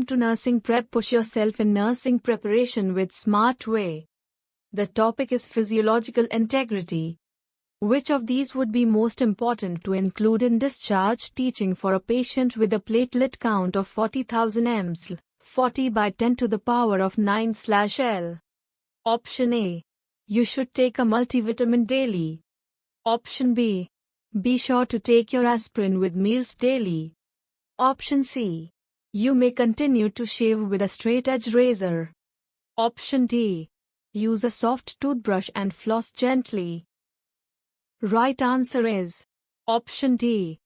Welcome to Nursing Prep. Push yourself in nursing preparation with smart way. The topic is physiological integrity. Which of these would be most important to include in discharge teaching for a patient with a platelet count of 40,000 ml, 40 by 10 to the power of 9/L? Option A. You should take a multivitamin daily. Option B. Be sure to take your aspirin with meals daily. Option C. You may continue to shave with a straight edge razor. Option D. Use a soft toothbrush and floss gently. Right answer is Option D.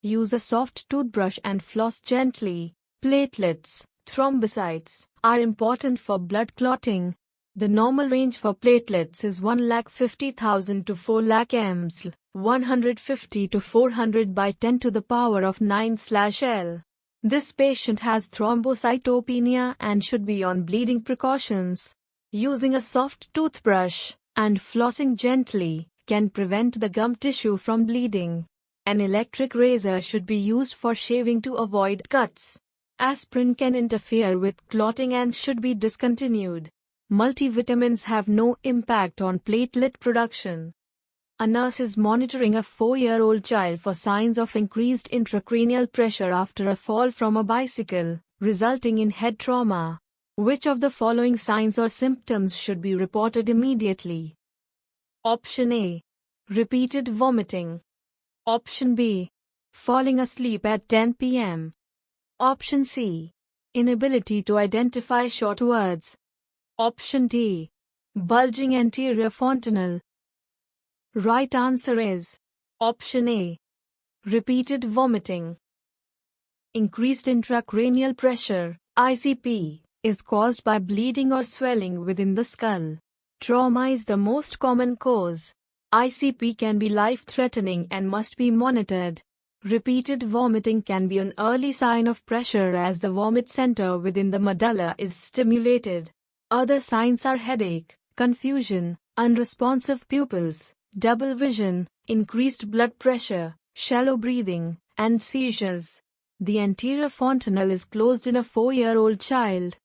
Use a soft toothbrush and floss gently. Platelets, thrombocytes, are important for blood clotting. The normal range for platelets is 150,000 to 4 lakh ml, 150 to 400 by 10 to the power of 9/L. This patient has thrombocytopenia and should be on bleeding precautions. Using a soft toothbrush and flossing gently can prevent the gum tissue from bleeding. An electric razor should be used for shaving to avoid cuts. Aspirin can interfere with clotting and should be discontinued. Multivitamins have no impact on platelet production. A nurse is monitoring a 4-year-old child for signs of increased intracranial pressure after a fall from a bicycle, resulting in head trauma. Which of the following signs or symptoms should be reported immediately? Option A. Repeated vomiting. Option B. Falling asleep at 10 p.m. Option C. Inability to identify short words. Option D. Bulging anterior fontanelle. Right answer is Option A. Repeated vomiting. Increased intracranial pressure, ICP, is caused by bleeding or swelling within the skull. Trauma is the most common cause. ICP can be life-threatening and must be monitored. Repeated vomiting can be an early sign of pressure as the vomit center within the medulla is stimulated. Other signs are headache, confusion, unresponsive pupils, double vision, increased blood pressure, shallow breathing, and seizures. The anterior fontanelle is closed in a 4-year-old child.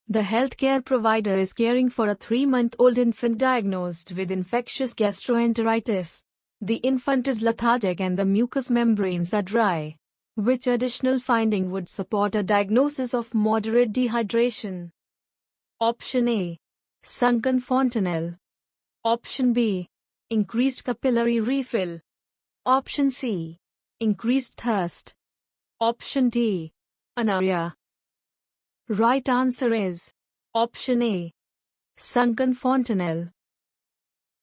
The healthcare provider is caring for a 3-month-old infant diagnosed with infectious gastroenteritis. The infant is lethargic and the mucous membranes are dry. Which additional finding would support a diagnosis of moderate dehydration? Option A. Sunken fontanelle. Option B. Increased capillary refill. Option C. Increased thirst. Option D. Anaria. Right answer is Option A. Sunken fontanelle.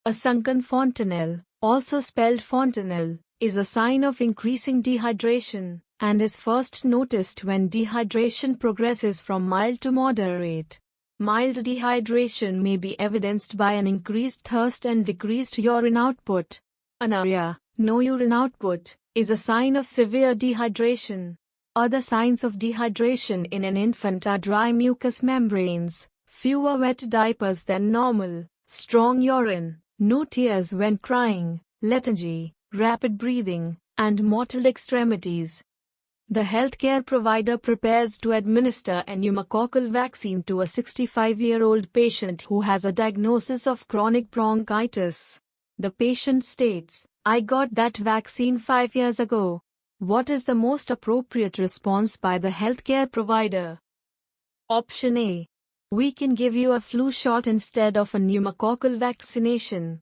A sunken fontanelle, also spelled fontanelle, is a sign of increasing dehydration and is first noticed when dehydration progresses from mild to moderate. Mild dehydration may be evidenced by an increased thirst and decreased urine output. Anaria, no urine output, is a sign of severe dehydration. Other signs of dehydration in an infant are dry mucous membranes, fewer wet diapers than normal, strong urine, no tears when crying, lethargy, rapid breathing, and mottled extremities. The healthcare provider prepares to administer a pneumococcal vaccine to a 65-year-old patient who has a diagnosis of chronic bronchitis. The patient states, "I got that vaccine 5 years ago." What is the most appropriate response by the healthcare provider? Option A. We can give you a flu shot instead of a pneumococcal vaccination.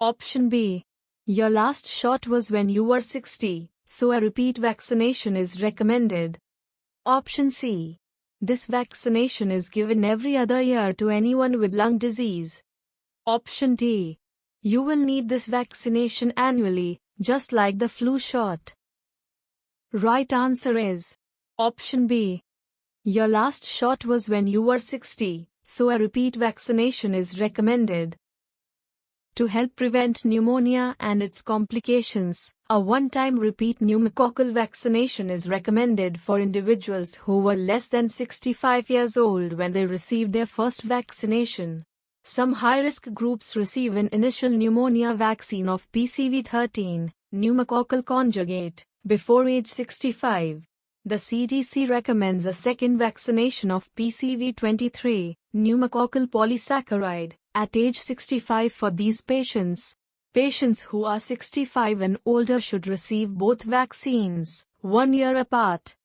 Option B. Your last shot was when you were 60. So a repeat vaccination is recommended. Option C. This vaccination is given every other year to anyone with lung disease. Option D. You will need this vaccination annually, just like the flu shot. Right answer is Option B. Your last shot was when you were 60, so a repeat vaccination is recommended. To help prevent pneumonia and its complications, a one-time repeat pneumococcal vaccination is recommended for individuals who were less than 65 years old when they received their first vaccination. Some high-risk groups receive an initial pneumonia vaccine of PCV13, pneumococcal conjugate, before age 65. The CDC recommends a second vaccination of PCV23, pneumococcal polysaccharide, at age 65 for these patients. Patients who are 65 and older should receive both vaccines, 1 year apart.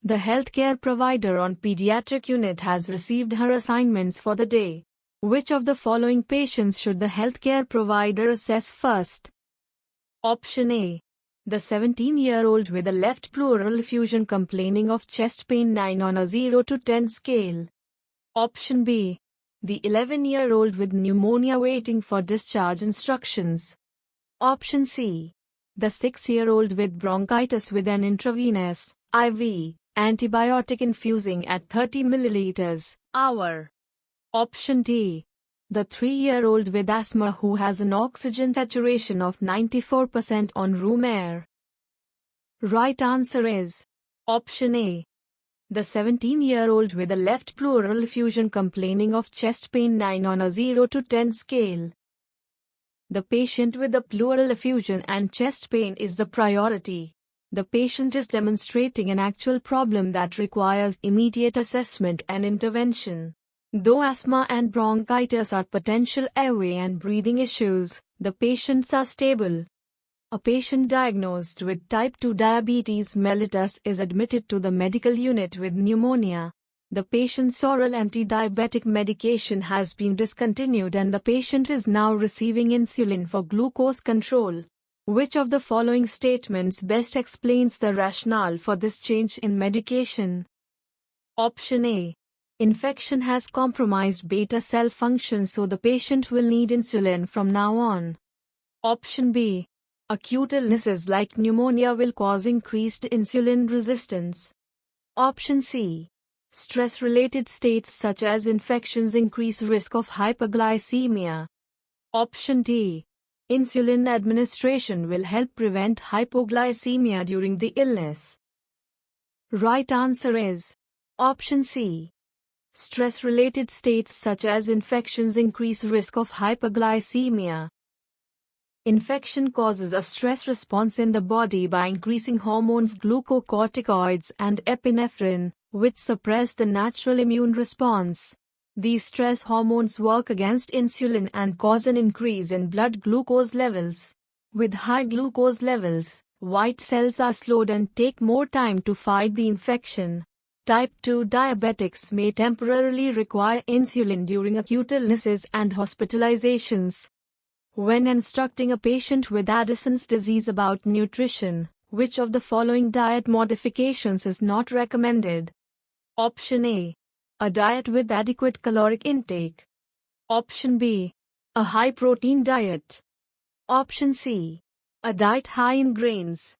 The healthcare provider on pediatric unit has received her assignments for the day. Which of the following patients should the healthcare provider assess first? Option A. The 17-year-old with a left pleural effusion complaining of chest pain 9 on a 0 to 10 scale. Option B. The 11-year-old with pneumonia waiting for discharge instructions. Option C. The 6-year-old with bronchitis with an intravenous, IV, antibiotic infusing at 30 milliliters, hour. Option D. The 3-year-old with asthma who has an oxygen saturation of 94% on room air. Right answer is Option A. The 17-year-old with a left pleural effusion complaining of chest pain 9 on a 0 to 10 scale. The patient with the pleural effusion and chest pain is the priority. The patient is demonstrating an actual problem that requires immediate assessment and intervention. Though asthma and bronchitis are potential airway and breathing issues, the patients are stable. A patient diagnosed with type 2 diabetes mellitus is admitted to the medical unit with pneumonia. The patient's oral antidiabetic medication has been discontinued and the patient is now receiving insulin for glucose control. Which of the following statements best explains the rationale for this change in medication? Option A. Infection has compromised beta cell function, so the patient will need insulin from now on. Option B. Acute illnesses like pneumonia will cause increased insulin resistance. Option C. Stress-related states such as infections increase risk of hyperglycemia. Option D. Insulin administration will help prevent hypoglycemia during the illness. Right answer is Option C. Stress-related states such as infections increase risk of hyperglycemia. Infection causes a stress response in the body by increasing hormones glucocorticoids and epinephrine, which suppress the natural immune response. These stress hormones work against insulin and cause an increase in blood glucose levels. With high glucose levels, white cells are slowed and take more time to fight the infection. Type 2 diabetics may temporarily require insulin during acute illnesses and hospitalizations. When instructing a patient with Addison's disease about nutrition, which of the following diet modifications is not recommended? Option A. A diet with adequate caloric intake. Option B. A high-protein diet. Option C. A diet high in grains.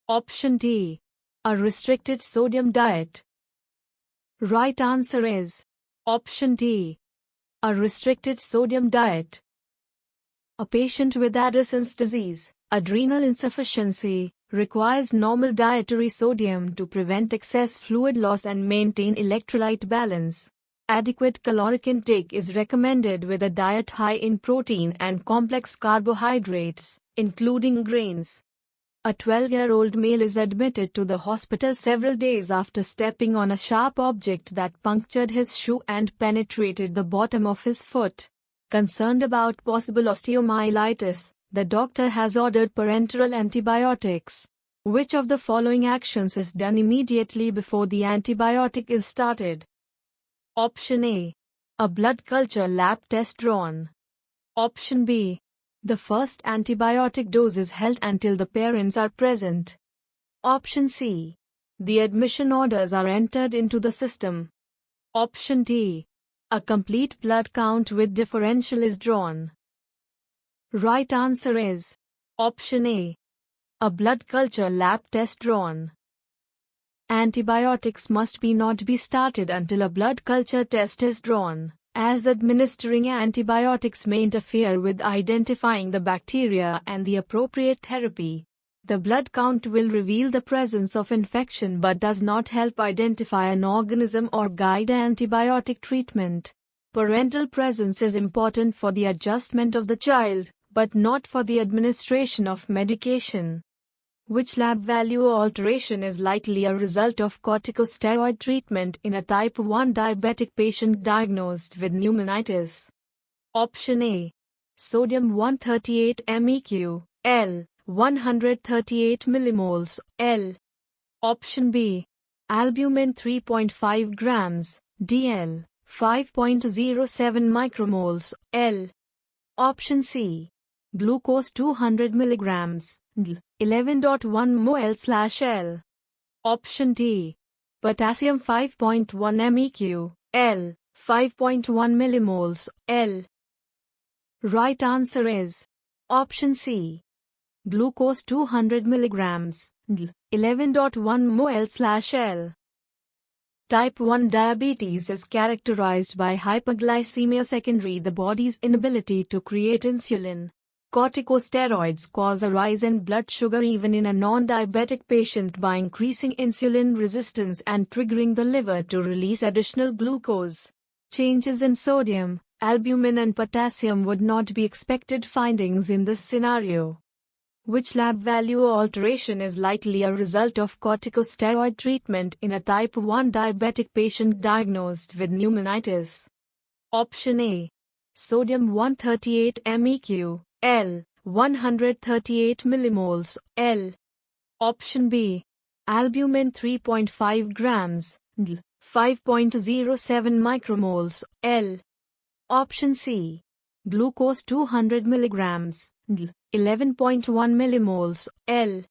Option D. A restricted sodium diet. Right answer is Option D. A restricted sodium diet. A patient with Addison's disease, adrenal insufficiency, requires normal dietary sodium to prevent excess fluid loss and maintain electrolyte balance. Adequate caloric intake is recommended with a diet high in protein and complex carbohydrates, including grains. A 12-year-old male is admitted to the hospital several days after stepping on a sharp object that punctured his shoe and penetrated the bottom of his foot. Concerned about possible osteomyelitis, the doctor has ordered parenteral antibiotics. Which of the following actions is done immediately before the antibiotic is started? Option A. A blood culture lab test drawn. Option B. The first antibiotic dose is held until the parents are present. Option C. The admission orders are entered into the system. Option D. A complete blood count with differential is drawn. Right answer is Option A. A blood culture lab test drawn. Antibiotics must not be started until a blood culture test is drawn, as administering antibiotics may interfere with identifying the bacteria and the appropriate therapy. The blood count will reveal the presence of infection but does not help identify an organism or guide antibiotic treatment. Parental presence is important for the adjustment of the child, but not for the administration of medication. Which lab value alteration is likely a result of corticosteroid treatment in a type 1 diabetic patient diagnosed with pneumonitis? Option A. Sodium 138 MEq, L, 138 millimoles, L. Option B. Albumin 3.5 grams, DL, 5.07 micromoles, L. Option C. Glucose 200 milligrams, DL, 11.1 mol/L. Option D. Potassium 5.1 MEq, L, 5.1 millimoles, L. Right answer is Option C. Glucose 200 milligrams, DL, 11.1 mol/L. Type 1 diabetes is characterized by hyperglycemia secondary the body's inability to create insulin. Corticosteroids cause a rise in blood sugar even in a non-diabetic patient by increasing insulin resistance and triggering the liver to release additional glucose. Changes in sodium, albumin and potassium would not be expected findings in this scenario. Which lab value alteration is likely a result of corticosteroid treatment in a type 1 diabetic patient diagnosed with pneumonitis? Option A. Sodium 138 MEq, L, 138 millimoles, L. Option B. Albumin 3.5 grams, DL, 5.07 micromoles, L. Option C. Glucose 200 milligrams, DL, 11.1 millimoles, L.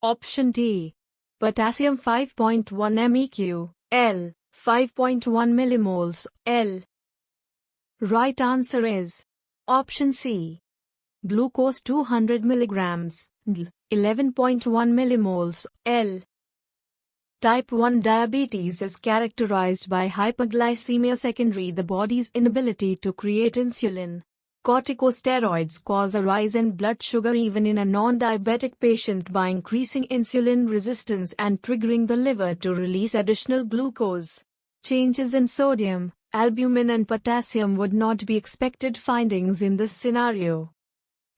Option D. Potassium 5.1 MEq, L, 5.1 millimoles, L. Right answer is Option C. Glucose 200 milligrams, DL, 11.1 millimoles, L. Type 1 diabetes is characterized by hyperglycemia secondary the body's inability to create insulin. Corticosteroids cause a rise in blood sugar even in a non-diabetic patient by increasing insulin resistance and triggering the liver to release additional glucose. Changes in sodium, albumin and potassium would not be expected findings in this scenario.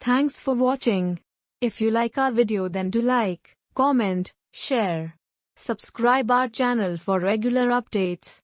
Thanks for watching. If you like our video then do like, comment, share. Subscribe our channel for regular updates.